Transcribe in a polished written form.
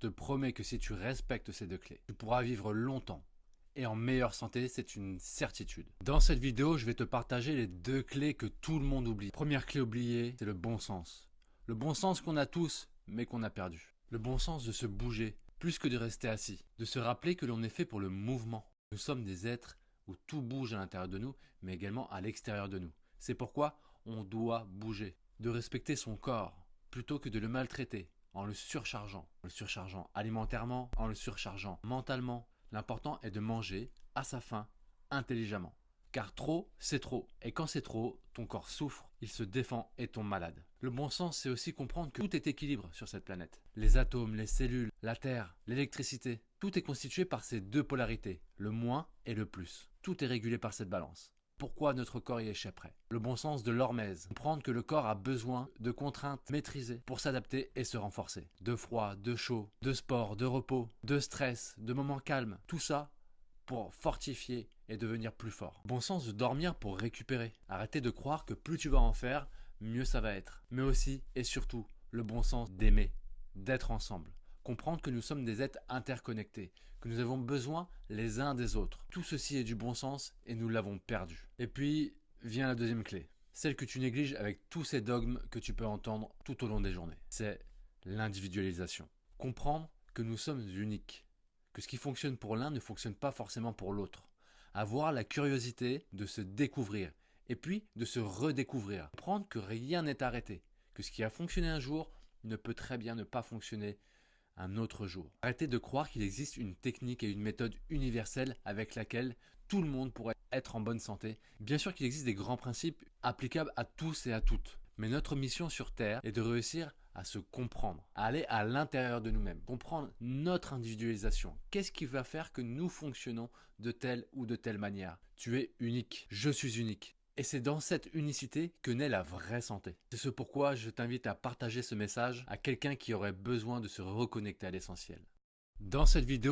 te promets que si tu respectes ces deux clés, tu pourras vivre longtemps et en meilleure santé, c'est une certitude. Dans cette vidéo, je vais te partager les deux clés que tout le monde oublie. Première clé oubliée, c'est le bon sens. Le bon sens qu'on a tous, mais qu'on a perdu. Le bon sens de se bouger, plus que de rester assis. De se rappeler que l'on est fait pour le mouvement. Nous sommes des êtres où tout bouge à l'intérieur de nous, mais également à l'extérieur de nous. C'est pourquoi on doit bouger. De respecter son corps, plutôt que de le maltraiter, en le surchargeant. En le surchargeant alimentairement, en le surchargeant mentalement. L'important est de manger à sa faim, intelligemment. Car trop, c'est trop. Et quand c'est trop, ton corps souffre, il se défend et tombe malade. Le bon sens, c'est aussi comprendre que tout est équilibre sur cette planète. Les atomes, les cellules, la Terre, l'électricité, tout est constitué par ces deux polarités, le moins et le plus. Tout est régulé par cette balance. Pourquoi notre corps y échapperait? Le bon sens de l'hormèse. Comprendre que le corps a besoin de contraintes maîtrisées pour s'adapter et se renforcer. De froid, de chaud, de sport, de repos, de stress, de moments calmes. Tout ça pour fortifier et devenir plus fort. Bon sens de dormir pour récupérer. Arrêtez de croire que plus tu vas en faire, mieux ça va être. Mais aussi et surtout, le bon sens d'aimer, d'être ensemble. Comprendre que nous sommes des êtres interconnectés, que nous avons besoin les uns des autres. Tout ceci est du bon sens et nous l'avons perdu. Et puis vient la deuxième clé, celle que tu négliges avec tous ces dogmes que tu peux entendre tout au long des journées. C'est l'individualisation. Comprendre que nous sommes uniques, que ce qui fonctionne pour l'un ne fonctionne pas forcément pour l'autre. Avoir la curiosité de se découvrir et puis de se redécouvrir. Comprendre que rien n'est arrêté, que ce qui a fonctionné un jour ne peut très bien ne pas fonctionner un autre jour. Arrêtez de croire qu'il existe une technique et une méthode universelle avec laquelle tout le monde pourrait être en bonne santé. Bien sûr qu'il existe des grands principes applicables à tous et à toutes. Mais notre mission sur Terre est de réussir à se comprendre, à aller à l'intérieur de nous-mêmes, comprendre notre individualisation. Qu'est-ce qui va faire que nous fonctionnons de telle ou de telle manière? Tu es unique, je suis unique. Et c'est dans cette unicité que naît la vraie santé. C'est ce pourquoi je t'invite à partager ce message à quelqu'un qui aurait besoin de se reconnecter à l'essentiel. Dans cette vidéo,